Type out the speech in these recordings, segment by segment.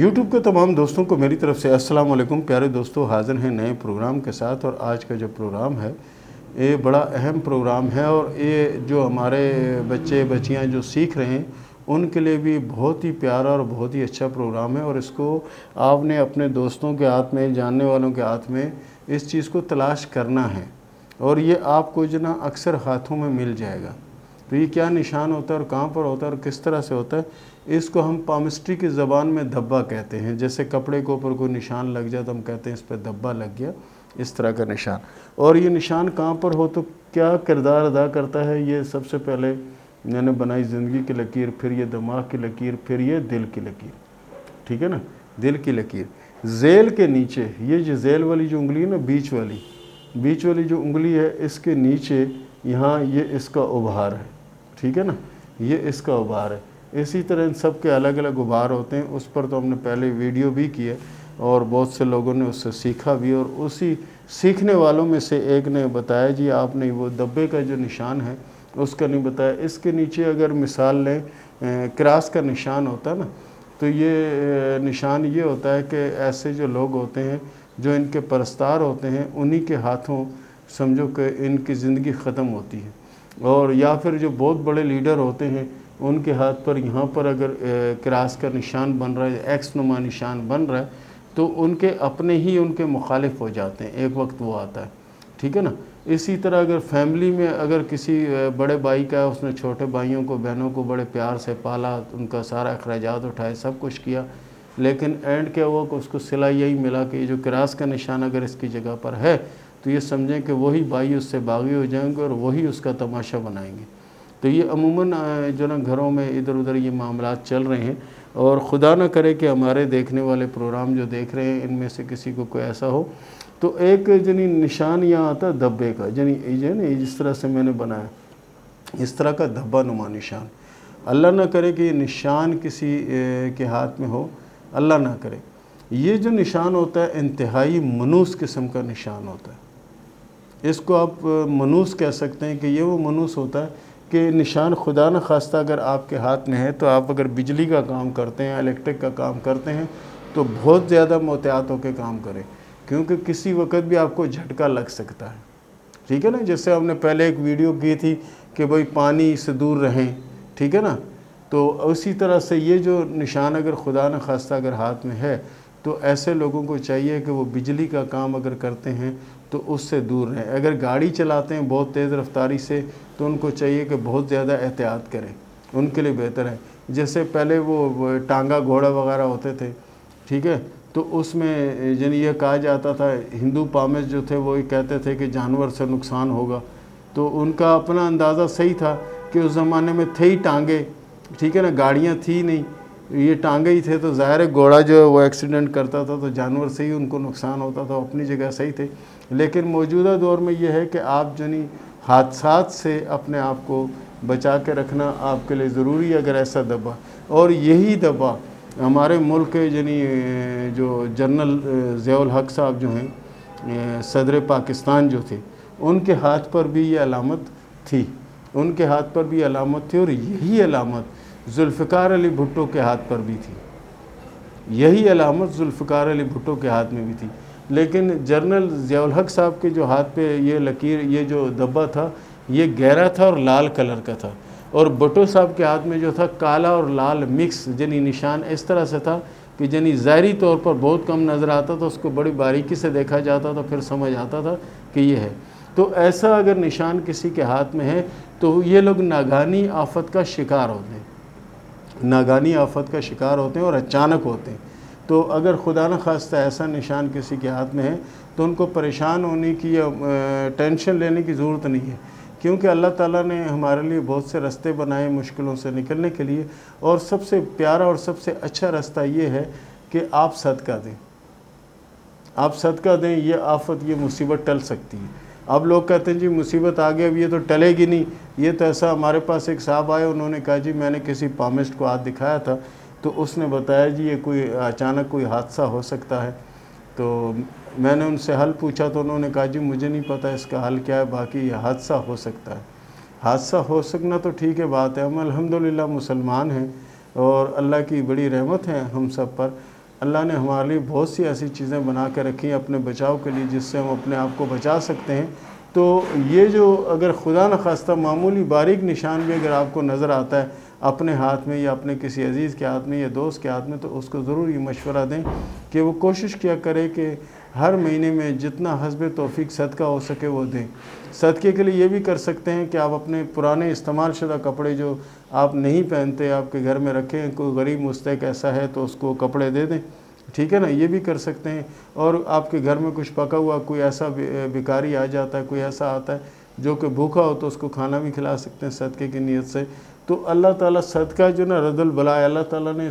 YouTube کے تمام دوستوں کو میری طرف سے السلام علیکم۔ پیارے دوستوں، حاضر ہیں نئے پروگرام کے ساتھ، اور آج کا جو پروگرام ہے یہ بڑا اہم پروگرام ہے، اور یہ جو ہمارے بچے بچیاں جو سیکھ رہے ہیں ان کے لیے بھی بہت ہی پیارا اور بہت ہی اچھا پروگرام ہے، اور اس کو آپ نے اپنے دوستوں کے ہاتھ میں، جاننے والوں کے ہاتھ میں اس چیز کو تلاش کرنا ہے، اور یہ آپ کو جو نا اکثر ہاتھوں میں مل جائے گا۔ تو یہ کیا نشان ہوتا ہے اور کہاں پر ہوتا ہے اور کس طرح سے ہوتا ہے، اس کو ہم پامسٹری کی زبان میں دھبا کہتے ہیں۔ جیسے کپڑے کے اوپر کوئی نشان لگ جائے تو ہم کہتے ہیں اس پہ دھبا لگ گیا، اس طرح کا نشان۔ اور یہ نشان کہاں پر ہو تو کیا کردار ادا کرتا ہے، یہ سب سے پہلے میں نے بنائی زندگی کی لکیر، پھر یہ دماغ کی لکیر، پھر یہ دل کی لکیر، ٹھیک ہے نا، دل کی لکیر۔ ذیل کے نیچے یہ جو ذیل والی جو انگلی ہے نا، بیچ والی جو انگلی ہے، اس کے نیچے یہاں یہ اس کا ابھار ہے، ٹھیک ہے نا، یہ اس کا ابھار ہے۔ اسی طرح ان سب کے الگ الگ ابھار ہوتے ہیں، اس پر تو ہم نے پہلے ویڈیو بھی کی ہے، اور بہت سے لوگوں نے اس سے سیکھا بھی، اور اسی سیکھنے والوں میں سے ایک نے بتایا جی آپ نے وہ دبے کا جو نشان ہے اس کا نہیں بتایا۔ اس کے نیچے اگر مثال لیں کراس کا نشان ہوتا ہے نا، تو یہ نشان یہ ہوتا ہے کہ ایسے جو لوگ ہوتے ہیں جو ان کے پرستار ہوتے ہیں، انہی کے ہاتھوں سمجھو کہ ان کی زندگی ختم ہوتی ہے۔ اور یا پھر جو بہت بڑے لیڈر ہوتے ہیں ان کے ہاتھ پر یہاں پر اگر کراس کا نشان بن رہا ہے، ایکس نما نشان بن رہا ہے، تو ان کے اپنے ہی ان کے مخالف ہو جاتے ہیں، ایک وقت وہ آتا ہے، ٹھیک ہے نا۔ اسی طرح اگر فیملی میں اگر کسی بڑے بھائی کا ہے، اس نے چھوٹے بھائیوں کو بہنوں کو بڑے پیار سے پالا، ان کا سارا اخراجات اٹھائے، سب کچھ کیا، لیکن اینڈ کیا ہوا کہ اس کو صلہ یہی ملا کہ یہ جو کراس کا نشان اگر اس کی جگہ پر ہے تو یہ سمجھیں کہ وہی بھائی اس سے باغی ہو جائیں گے اور وہی اس کا تماشا بنائیں گے۔ تو یہ عموماً جو نا گھروں میں ادھر ادھر یہ معاملات چل رہے ہیں، اور خدا نہ کرے کہ ہمارے دیکھنے والے پروگرام جو دیکھ رہے ہیں ان میں سے کسی کو کوئی ایسا ہو، تو ایک جنی نشان یہاں آتا ہے دھبے کا، جس طرح سے میں نے بنایا اس طرح کا دھبا نما نشان۔ اللہ نہ کرے کہ یہ نشان کسی کے ہاتھ میں ہو، اللہ نہ کرے۔ یہ جو نشان ہوتا ہے انتہائی منوس قسم کا نشان ہوتا ہے، اس کو آپ منوس کہہ سکتے ہیں کہ یہ وہ منوس ہوتا ہے کہ نشان خدا نہ خواستہ اگر آپ کے ہاتھ میں ہے تو آپ اگر بجلی کا کام کرتے ہیں، الیکٹرک کا کام کرتے ہیں تو بہت زیادہ محتاط ہو کے کام کریں، کیونکہ کسی وقت بھی آپ کو جھٹکا لگ سکتا ہے، ٹھیک ہے نا۔ جیسے ہم نے پہلے ایک ویڈیو کی تھی کہ بھئی پانی سے دور رہیں، ٹھیک ہے نا، تو اسی طرح سے یہ جو نشان اگر خدا نہ خواستہ اگر ہاتھ میں ہے تو ایسے لوگوں کو چاہیے کہ وہ بجلی کا کام اگر کرتے ہیں تو اس سے دور رہیں۔ اگر گاڑی چلاتے ہیں بہت تیز رفتاری سے تو ان کو چاہیے کہ بہت زیادہ احتیاط کریں، ان کے لیے بہتر ہے۔ جیسے پہلے وہ ٹانگا گھوڑا وغیرہ ہوتے تھے، ٹھیک ہے، تو اس میں یہ کہا جاتا تھا، ہندو پامس جو تھے وہ کہتے تھے کہ جانور سے نقصان ہوگا، تو ان کا اپنا اندازہ صحیح تھا کہ اس زمانے میں تھے ہی ٹانگے، ٹھیک ہے نا، گاڑیاں تھی نہیں، یہ ٹانگے ہی تھے، تو ظاہر ہے گھوڑا جو ہے وہ ایکسیڈنٹ کرتا تھا تو جانور سے ہی ان کو نقصان ہوتا تھا، اپنی جگہ صحیح تھے۔ لیکن موجودہ دور میں یہ ہے کہ آپ حادثات سے اپنے آپ کو بچا کے رکھنا آپ کے لیے ضروری ہے اگر ایسا دبا۔ اور یہی دبا ہمارے ملک کے جو جنرل ضیاء الحق صاحب جو ہیں، صدر پاکستان جو تھے، ان کے ہاتھ پر بھی یہ علامت تھی، ان کے ہاتھ پر بھی علامت تھی، اور یہی علامت ذوالفقار علی بھٹو کے ہاتھ پر بھی تھی، یہی علامت ذوالفقار علی بھٹو کے ہاتھ میں بھی تھی۔ لیکن جنرل ضیاء الحق صاحب کے جو ہاتھ پہ یہ لکیر، یہ جو دبا تھا، یہ گہرا تھا اور لال کلر کا تھا، اور بھٹو صاحب کے ہاتھ میں جو تھا کالا اور لال مکس نشان اس طرح سے تھا کہ ظاہری طور پر بہت کم نظر آتا تھا، اس کو بڑی باریکی سے دیکھا جاتا تھا، پھر سمجھ آتا تھا کہ یہ ہے۔ تو ایسا اگر نشان کسی کے ہاتھ میں ہے تو یہ لوگ ناگہانی آفت کا شکار ہوتے ہیں، ناگہانی آفت کا شکار ہوتے ہیں اور اچانک ہوتے ہیں۔ تو اگر خدا نہ خواستہ ایسا نشان کسی کے ہاتھ میں ہے تو ان کو پریشان ہونے کی یا ٹینشن لینے کی ضرورت نہیں ہے، کیونکہ اللہ تعالیٰ نے ہمارے لیے بہت سے راستے بنائے مشکلوں سے نکلنے کے لیے، اور سب سے پیارا اور سب سے اچھا راستہ یہ ہے کہ آپ صدقہ دیں، آپ صدقہ دیں، یہ آفت یہ مصیبت ٹل سکتی ہے۔ اب لوگ کہتے ہیں جی مصیبت آ گئی اب یہ تو ٹلے گی نہیں، یہ تو ایسا۔ ہمارے پاس ایک صاحب آئے، انہوں نے کہا جی میں نے کسی پامسٹ کو ہاتھ دکھایا تھا تو اس نے بتایا جی یہ کوئی اچانک کوئی حادثہ ہو سکتا ہے، تو میں نے ان سے حل پوچھا تو انہوں نے کہا جی مجھے نہیں پتہ اس کا حل کیا ہے، باقی یہ حادثہ ہو سکتا ہے۔ حادثہ ہو سکنا تو ٹھیک ہے بات ہے، ہم الحمدللہ مسلمان ہیں اور اللہ کی بڑی رحمت ہے ہم سب پر۔ اللہ نے ہمارے لیے بہت سی ایسی چیزیں بنا کے رکھی ہیں اپنے بچاؤ کے لیے، جس سے ہم اپنے آپ کو بچا سکتے ہیں۔ تو یہ جو اگر خدا نخواستہ معمولی باریک نشان بھی اگر آپ کو نظر آتا ہے اپنے ہاتھ میں یا اپنے کسی عزیز کے ہاتھ میں یا دوست کے ہاتھ میں، تو اس کو ضرور یہ مشورہ دیں کہ وہ کوشش کیا کرے کہ ہر مہینے میں جتنا حسب توفیق صدقہ ہو سکے وہ دیں۔ صدقے کے لیے یہ بھی کر سکتے ہیں کہ آپ اپنے پرانے استعمال شدہ کپڑے جو آپ نہیں پہنتے، آپ کے گھر میں رکھیں، کوئی غریب مستحق ایسا ہے تو اس کو کپڑے دے دیں، ٹھیک ہے نا، یہ بھی کر سکتے ہیں۔ اور آپ کے گھر میں کچھ پکا ہوا کوئی ایسا بھکاری آ جاتا ہے، کوئی ایسا آتا ہے جو کہ بھوکا ہو، تو اس کو کھانا بھی کھلا سکتے ہیں صدقے کی نیت سے۔ تو اللہ تعالیٰ صدقہ جو نا رد البلا ہے، اللہ تعالیٰ نے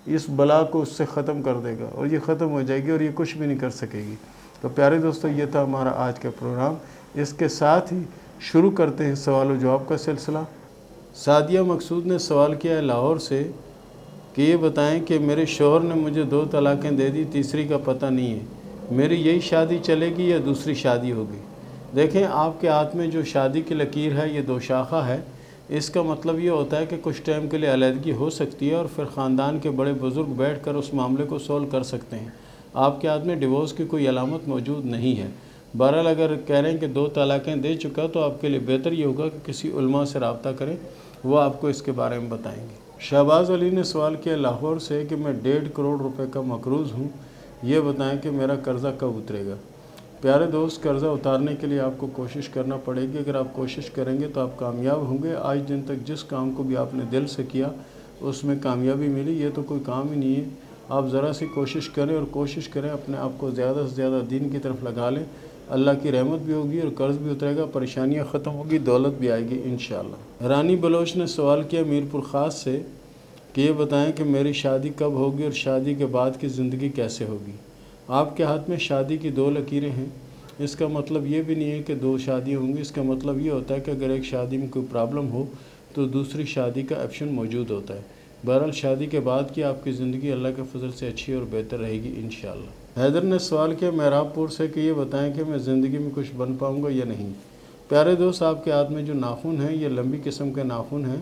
اس بلا کو اس سے ختم کر دے گا، اور یہ ختم ہو جائے گی اور یہ کچھ بھی نہیں کر سکے گی۔ تو پیارے دوستو، یہ تھا ہمارا آج کا پروگرام۔ اس کے ساتھ ہی شروع کرتے ہیں سوال و جواب کا سلسلہ۔ سعدیہ مقصود نے سوال کیا ہے لاہور سے کہ یہ بتائیں کہ میرے شوہر نے مجھے 2 طلاقیں دے دی، تیسری کا پتہ نہیں ہے، میری یہی شادی چلے گی یا دوسری شادی ہوگی؟ دیکھیں، آپ کے ہاتھ میں جو شادی کی لکیر ہے یہ 2 شاخہ ہے۔ اس کا مطلب یہ ہوتا ہے کہ کچھ ٹائم کے لیے علیحدگی ہو سکتی ہے اور پھر خاندان کے بڑے بزرگ بیٹھ کر اس معاملے کو سولو کر سکتے ہیں۔ آپ کے ہاتھ میں ڈیورس کی کوئی علامت موجود نہیں ہے۔ بہرحال اگر کہہ رہے ہیں کہ 2 طلاقیں دے چکا، تو آپ کے لیے بہتر یہ ہوگا کہ کسی علماء سے رابطہ کریں، وہ آپ کو اس کے بارے میں بتائیں گے۔ شہباز علی نے سوال کیا لاہور سے کہ میں 1.5 کروڑ روپے کا مقروض ہوں، یہ بتائیں کہ میرا قرضہ کب اترے گا؟ پیارے دوست، قرضہ اتارنے کے لیے آپ کو کوشش کرنا پڑے گی۔ اگر آپ کوشش کریں گے تو آپ کامیاب ہوں گے۔ آج دن تک جس کام کو بھی آپ نے دل سے کیا اس میں کامیابی ملی، یہ تو کوئی کام ہی نہیں ہے۔ آپ ذرا سی کوشش کریں اور کوشش کریں اپنے آپ کو زیادہ سے زیادہ دین کی طرف لگا لیں، اللہ کی رحمت بھی ہوگی اور قرض بھی اترے گا، پریشانیاں ختم ہوگی، دولت بھی آئے گی انشاءاللہ۔ رانی بلوچ نے سوال کیا میرپور خاص سے کہ یہ بتائیں کہ میری شادی کب ہوگی اور شادی کے بعد کی زندگی کیسے ہوگی؟ آپ کے ہاتھ میں شادی کی 2 لکیریں ہیں۔ اس کا مطلب یہ بھی نہیں ہے کہ 2 شادیاں ہوں گی۔ اس کا مطلب یہ ہوتا ہے کہ اگر ایک شادی میں کوئی پرابلم ہو تو دوسری شادی کا آپشن موجود ہوتا ہے۔ بہرحال شادی کے بعد کی آپ کی زندگی اللہ کے فضل سے اچھی اور بہتر رہے گی انشاءاللہ۔ حیدر نے سوال کیا مہراب پور سے کہ یہ بتائیں کہ میں زندگی میں کچھ بن پاؤں گا یا نہیں؟ پیارے دوست، آپ کے ہاتھ میں جو ناخن ہیں یہ لمبی قسم کے ناخن ہیں۔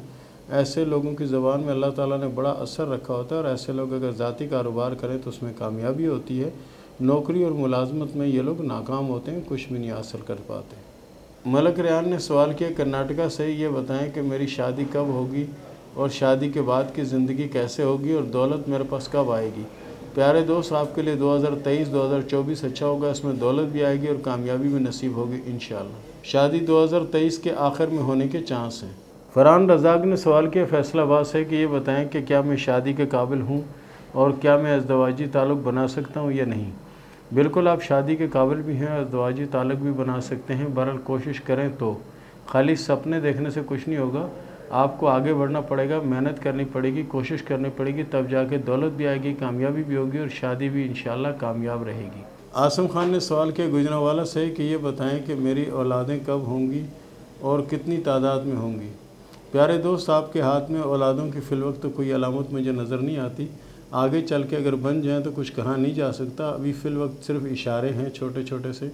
ایسے لوگوں کی زبان میں اللہ تعالیٰ نے بڑا اثر رکھا ہوتا ہے، اور ایسے لوگ اگر ذاتی کاروبار کریں تو اس میں کامیابی ہوتی ہے۔ نوکری اور ملازمت میں یہ لوگ ناکام ہوتے ہیں، کچھ بھی نہیں حاصل کر پاتے۔ ملک ریان نے سوال کیا کرناٹکا سے، یہ بتائیں کہ میری شادی کب ہوگی اور شادی کے بعد کی زندگی کیسے ہوگی اور دولت میرے پاس کب آئے گی؟ پیارے دوست، آپ کے لیے 2023-2024 اچھا ہوگا، اس میں دولت بھی آئے گی اور کامیابی بھی نصیب ہوگی انشاءاللہ۔ شادی 2023 کے آخر میں ہونے کے چانس ہیں۔ فرحان رزاق نے سوال کیا فیصل آباد سے کہ یہ بتائیں کہ کیا میں شادی کے قابل ہوں اور کیا میں ازدواجی تعلق بنا سکتا ہوں یا نہیں؟ بالکل، آپ شادی کے قابل بھی ہیں، ازدواجی تعلق بھی بنا سکتے ہیں۔ بہرحال کوشش کریں تو خالی سپنے دیکھنے سے کچھ نہیں ہوگا، آپ کو آگے بڑھنا پڑے گا، محنت کرنی پڑے گی، کوشش کرنی پڑے گی، تب جا کے دولت بھی آئے گی، کامیابی بھی ہوگی اور شادی بھی انشاءاللہ کامیاب رہے گی۔ عاصم خان نے سوال کیا گجرانوالہ سے کہ یہ بتائیں کہ میری اولادیں کب ہوں گی اور کتنی تعداد میں ہوں گی؟ پیارے دوست، آپ کے ہاتھ میں اولادوں کی فی الوقت تو کوئی علامت مجھے نظر نہیں آتی۔ آگے چل کے اگر بن جائیں تو کچھ کہا نہیں جا سکتا، ابھی فی الوقت صرف اشارے ہیں چھوٹے چھوٹے سے،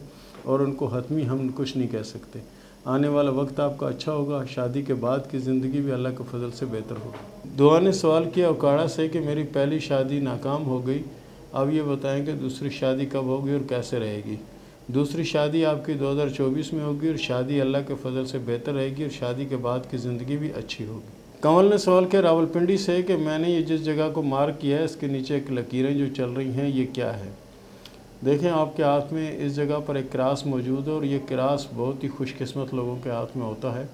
اور ان کو حتمی ہم کچھ نہیں کہہ سکتے۔ آنے والا وقت آپ کا اچھا ہوگا، شادی کے بعد کی زندگی بھی اللہ کے فضل سے بہتر ہوگی۔ دعا نے سوال کیا اوکاڑا سے کہ میری پہلی شادی ناکام ہو گئی، اب یہ بتائیں کہ دوسری شادی کب ہوگی اور کیسے رہے گی؟ دوسری شادی آپ کی 2024 میں ہوگی اور شادی اللہ کے فضل سے بہتر رہے گی اور شادی کے بعد کی زندگی بھی اچھی ہوگی۔ کنول نے سوال کیا راولپنڈی سے کہ میں نے یہ جس جگہ کو مارک کیا ہے اس کے نیچے ایک لکیریں جو چل رہی ہیں یہ کیا ہے؟ دیکھیں، آپ کے ہاتھ میں اس جگہ پر ایک کراس موجود ہے اور یہ کراس بہت ہی خوش قسمت لوگوں کے ہاتھ میں ہوتا ہے۔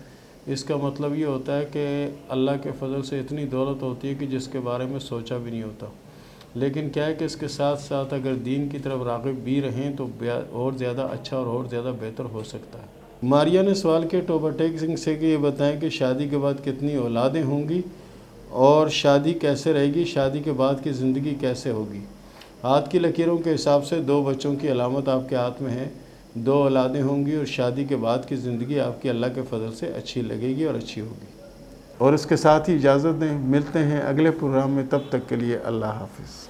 اس کا مطلب یہ ہوتا ہے کہ اللہ کے فضل سے اتنی دولت ہوتی ہے کہ جس کے بارے میں سوچا بھی نہیں ہوتا۔ لیکن کیا ہے کہ اس کے ساتھ ساتھ اگر دین کی طرف راغب بھی رہیں تو اور زیادہ اچھا اور زیادہ بہتر ہو سکتا ہے۔ ماریا نے سوال کیا ٹوبا ٹیک سنگھ سے کہ یہ بتائیں کہ شادی کے بعد کتنی اولادیں ہوں گی اور شادی کیسے رہے گی، شادی کے بعد کی زندگی کیسے ہوگی؟ ہاتھ کی لکیروں کے حساب سے 2 بچوں کی علامت آپ کے ہاتھ میں ہے، 2 اولادیں ہوں گی اور شادی کے بعد کی زندگی آپ کی اللہ کے فضل سے اچھی لگے گی اور اچھی ہوگی۔ اور اس کے ساتھ ہی اجازت دیں، ملتے ہیں اگلے پروگرام میں، تب تک کے لیے اللہ حافظ۔